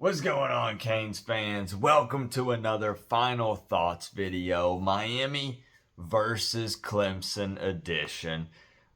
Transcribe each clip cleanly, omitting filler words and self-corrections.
What's going on, Canes fans? Welcome to another Final Thoughts video, Miami versus Clemson edition.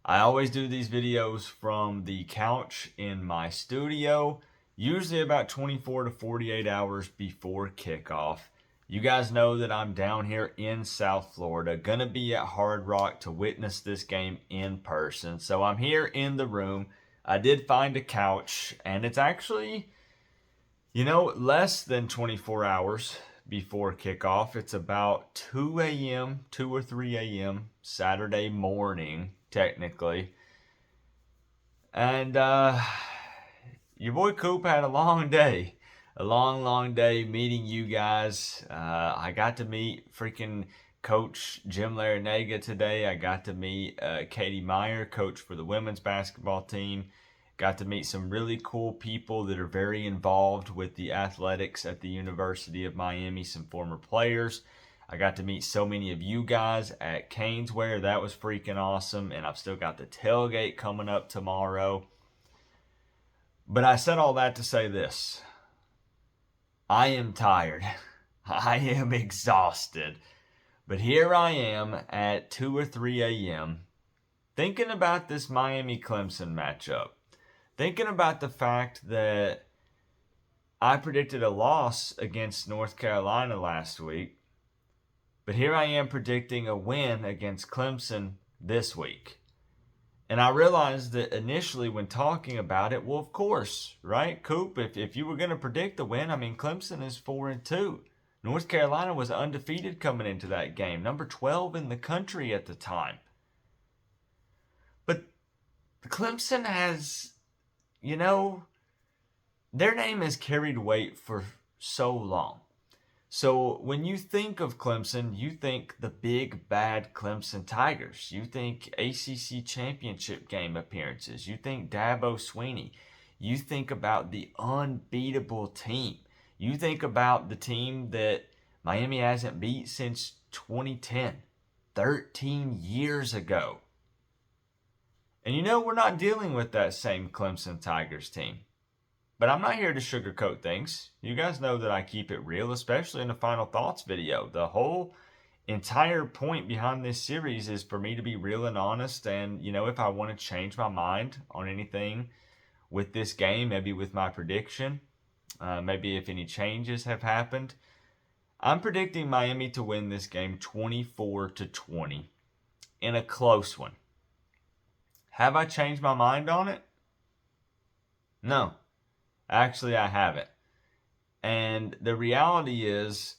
I always do these videos from the couch in my studio, usually about 24 to 48 hours before kickoff. You guys know that I'm down here in South Florida, gonna be at Hard Rock to witness this game in person. So I'm here in the room. I did find a couch, and it's actually less than 24 hours before kickoff. It's about 2 a.m., 2 or 3 a.m. Saturday morning, technically. And your boy Coop had a long day. A long day meeting you guys. I got to meet freaking Coach Jim Larinaga today. I got to meet Katie Meyer, coach for the women's basketball team. Got to meet some really cool people that are very involved with the athletics at the University of Miami, some former players. I got to meet so many of you guys at Caneswear. That was freaking awesome. And I've still got the tailgate coming up tomorrow. But I said all that to say this. I am tired. I am exhausted. But here I am at 2 or 3 a.m. thinking about this Miami-Clemson matchup. Thinking about the fact that I predicted a loss against North Carolina last week, but here I am predicting a win against Clemson this week. And I realized that initially when talking about it, well, of course, right, Coop, if you were going to predict the win, Clemson is 4-2. North Carolina was undefeated coming into that game, number 12 in the country at the time. But Clemson has... their name has carried weight for so long. So when you think of Clemson, you think the big, bad Clemson Tigers. You think ACC championship game appearances. You think Dabo Swinney. You think about the unbeatable team. You think about the team that Miami hasn't beat since 2010, 13 years ago. And we're not dealing with that same Clemson Tigers team. But I'm not here to sugarcoat things. You guys know that I keep it real, especially in the Final Thoughts video. The whole entire point behind this series is for me to be real and honest. And, if I want to change my mind on anything with this game, maybe with my prediction, maybe if any changes have happened, I'm predicting Miami to win this game 24-20 in a close one. Have I changed my mind on it? No. Actually, I haven't. And the reality is,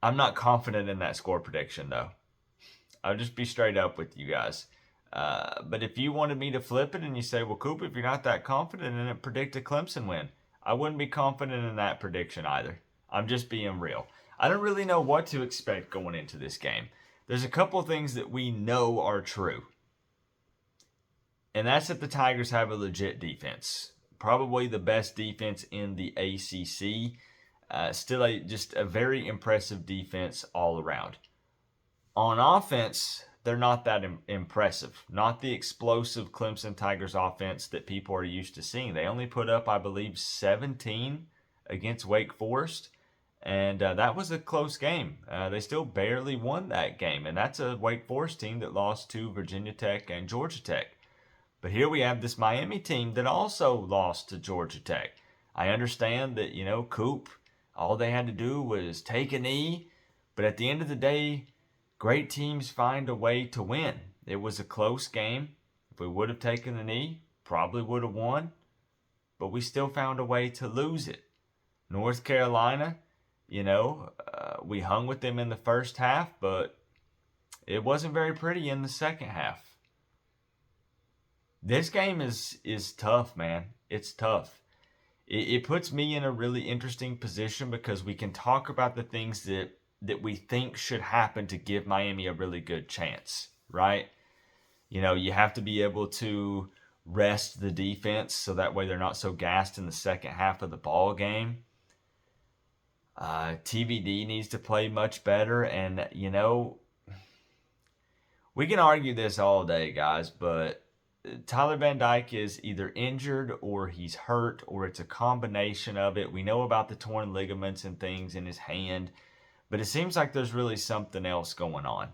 I'm not confident in that score prediction, though. I'll just be straight up with you guys. But if you wanted me to flip it and you say, well, Coop, if you're not that confident in it, predict a Clemson win. I wouldn't be confident in that prediction either. I'm just being real. I don't really know what to expect going into this game. There's a couple things that we know are true. And that's that the Tigers have a legit defense. Probably the best defense in the ACC. Still just a very impressive defense all around. On offense, they're not that impressive. Not the explosive Clemson Tigers offense that people are used to seeing. They only put up, I believe, 17 against Wake Forest. And that was a close game. They still barely won that game. And that's a Wake Forest team that lost to Virginia Tech and Georgia Tech. But here we have this Miami team that also lost to Georgia Tech. I understand that, Coop, all they had to do was take a knee. But at the end of the day, great teams find a way to win. It was a close game. If we would have taken the knee, probably would have won. But we still found a way to lose it. North Carolina, we hung with them in the first half, but it wasn't very pretty in the second half. This game is tough, man. It's tough. It puts me in a really interesting position because we can talk about the things that we think should happen to give Miami a really good chance, right? You have to be able to rest the defense so that way they're not so gassed in the second half of the ball game. TVD needs to play much better, and we can argue this all day, guys, but Tyler Van Dyke is either injured or he's hurt or it's a combination of it. We know about the torn ligaments and things in his hand, but it seems like there's really something else going on.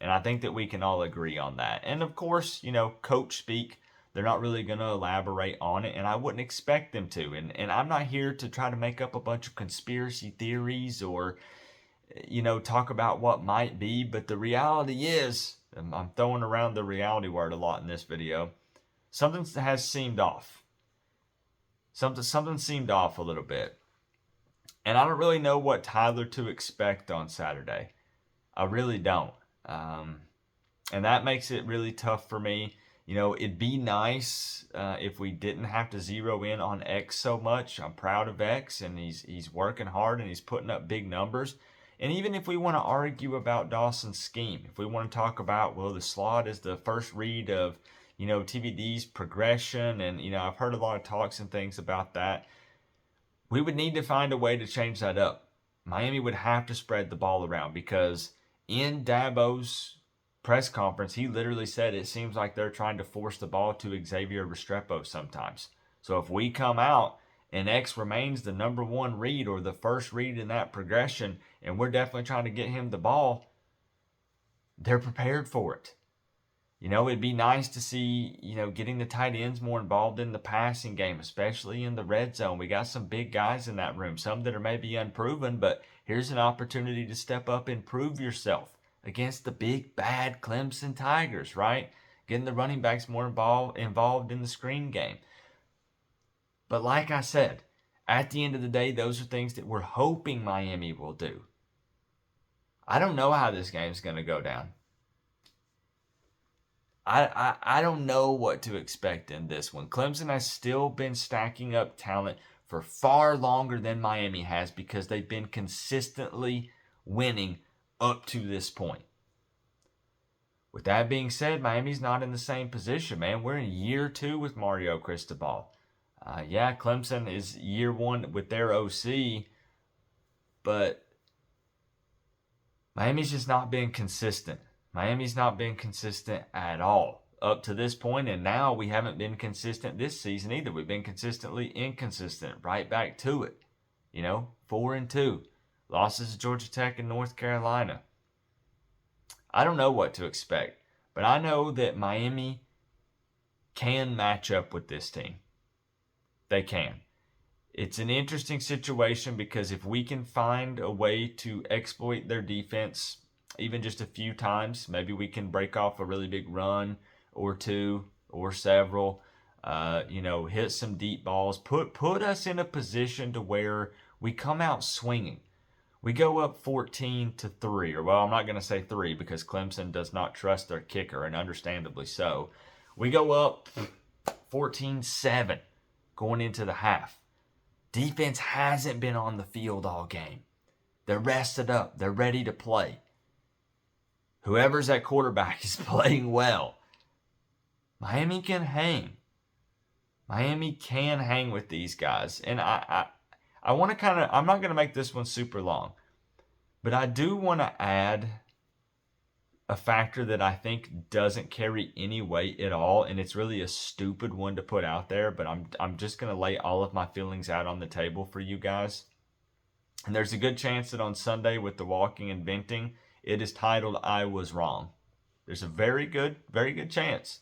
And I think that we can all agree on that. And of course, coach speak, they're not really going to elaborate on it, and I wouldn't expect them to. And I'm not here to try to make up a bunch of conspiracy theories or, talk about what might be, but the reality is, and I'm throwing around the reality word a lot in this video, something has seemed off. Something seemed off a little bit. And I don't really know what Tyler to expect on Saturday. I really don't. And that makes it really tough for me. It'd be nice if we didn't have to zero in on X so much. I'm proud of X, and he's working hard and he's putting up big numbers. And even if we want to argue about Dawson's scheme, if we want to talk about, well, the slot is the first read of, TVD's progression, and, I've heard a lot of talks and things about that. We would need to find a way to change that up. Miami would have to spread the ball around because in Dabo's press conference, he literally said it seems like they're trying to force the ball to Xavier Restrepo sometimes. So if we come out and X remains the number one read or the first read in that progression, and we're definitely trying to get him the ball, they're prepared for it. It'd be nice to see, getting the tight ends more involved in the passing game, especially in the red zone. We got some big guys in that room, some that are maybe unproven, but here's an opportunity to step up and prove yourself against the big, bad Clemson Tigers, right? Getting the running backs more involved in the screen game. But like I said, at the end of the day, those are things that we're hoping Miami will do. I don't know how this game's going to go down. I don't know what to expect in this one. Clemson has still been stacking up talent for far longer than Miami has because they've been consistently winning up to this point. With that being said, Miami's not in the same position, man. We're in year 2 with Mario Cristobal. Clemson is year 1 with their OC, but Miami's just not been consistent. Miami's not been consistent at all up to this point, and now we haven't been consistent this season either. We've been consistently inconsistent, right back to it. 4-2. Losses to Georgia Tech and North Carolina. I don't know what to expect, but I know that Miami can match up with this team. They can. It's an interesting situation because if we can find a way to exploit their defense even just a few times, maybe we can break off a really big run or two or several, hit some deep balls, put us in a position to where we come out swinging. We go up 14-3, or well, I'm not going to say 3 because Clemson does not trust their kicker, and understandably so. We go up 14-7 going into the half. Defense hasn't been on the field all game. They're rested up. They're ready to play. Whoever's at quarterback is playing well. Miami can hang. Miami can hang with these guys. And I want to I'm not going to make this one super long, but I do want to add a factor that I think doesn't carry any weight at all, and it's really a stupid one to put out there, but I'm just going to lay all of my feelings out on the table for you guys. And there's a good chance that on Sunday with the Walking and Venting, it is titled I Was Wrong. There's a very good chance.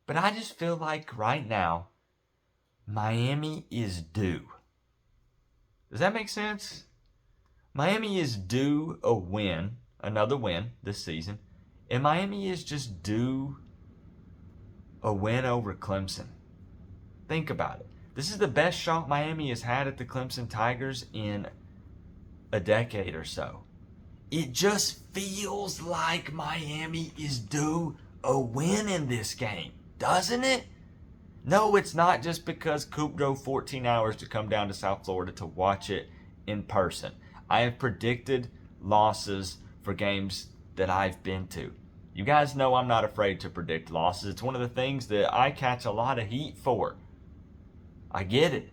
But I just feel like right now, Miami is due. Does that make sense? Miami is due a win, another win this season, and Miami is just due a win over Clemson. Think about it. This is the best shot Miami has had at the Clemson Tigers in a decade or so. It just feels like Miami is due a win in this game, doesn't it? No, it's not just because Coop drove 14 hours to come down to South Florida to watch it in person. I have predicted losses for games that I've been to. You guys know I'm not afraid to predict losses. It's one of the things that I catch a lot of heat for. I get it.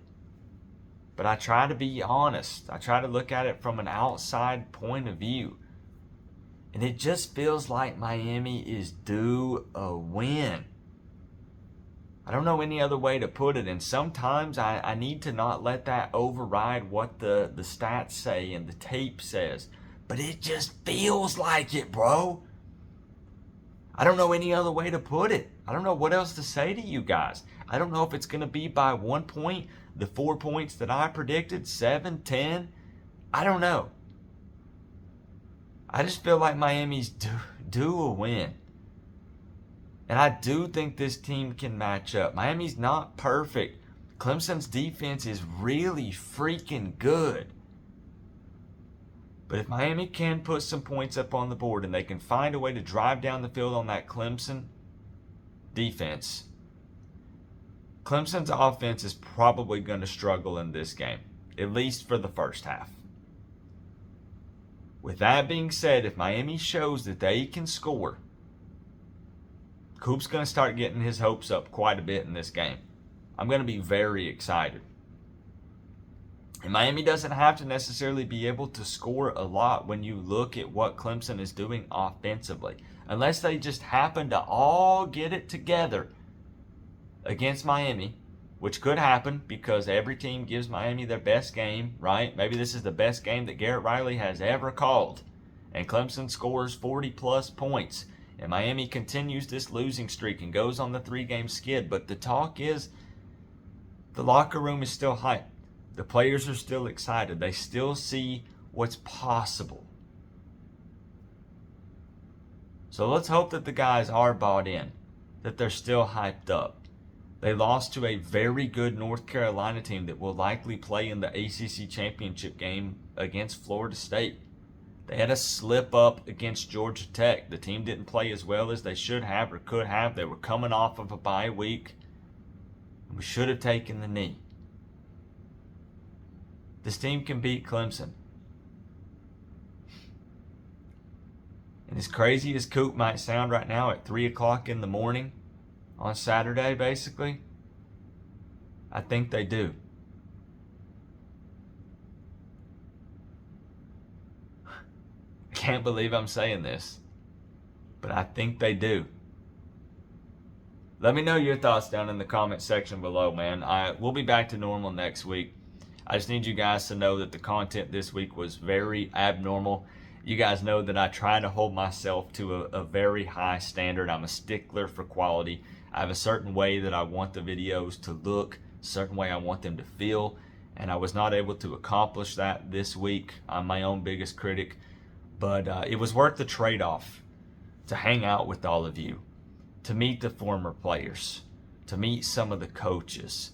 But I try to be honest. I try to look at it from an outside point of view. And it just feels like Miami is due a win. I don't know any other way to put it. And sometimes I need to not let that override what the stats say and the tape says. But it just feels like it, bro. I don't know any other way to put it. I don't know what else to say to you guys. I don't know if it's going to be by 1 point, the 4 points that I predicted, 7, 10. I don't know. I just feel like Miami's due a win. And I do think this team can match up. Miami's not perfect. Clemson's defense is really freaking good. But if Miami can put some points up on the board and they can find a way to drive down the field on that Clemson defense, Clemson's offense is probably going to struggle in this game, at least for the first half. With that being said, if Miami shows that they can score, Coop's going to start getting his hopes up quite a bit in this game. I'm going to be very excited. And Miami doesn't have to necessarily be able to score a lot when you look at what Clemson is doing offensively. Unless they just happen to all get it together against Miami, which could happen because every team gives Miami their best game, right? Maybe this is the best game that Garrett Riley has ever called. And Clemson scores 40-plus points. And Miami continues this losing streak and goes on the 3-game skid. But the talk is the locker room is still hyped. The players are still excited. They still see what's possible. So let's hope that the guys are bought in, that they're still hyped up. They lost to a very good North Carolina team that will likely play in the ACC championship game against Florida State. They had a slip up against Georgia Tech. The team didn't play as well as they should have or could have. They were coming off of a bye week. We should have taken the knee. This team can beat Clemson. And as crazy as Coop might sound right now at 3 o'clock in the morning on Saturday, basically, I think they do. I can't believe I'm saying this, but I think they do. Let me know your thoughts down in the comment section below, man. We'll be back to normal next week. I just need you guys to know that the content this week was very abnormal. You guys know that I try to hold myself to a very high standard. I'm a stickler for quality. I have a certain way that I want the videos to look, a certain way I want them to feel, and I was not able to accomplish that this week. I'm my own biggest critic, but it was worth the trade-off to hang out with all of you, to meet the former players, to meet some of the coaches,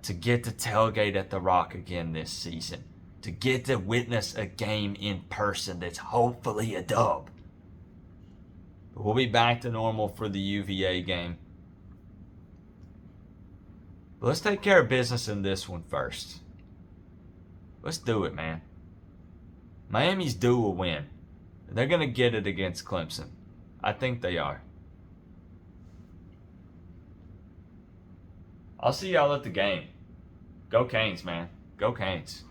to get to tailgate at the Rock again this season, to get to witness a game in person that's hopefully a dub. But we'll be back to normal for the UVA game. But let's take care of business in this one first. Let's do it, man. Miami's due a win. They're going to get it against Clemson. I think they are. I'll see y'all at the game. Go Canes, man. Go Canes.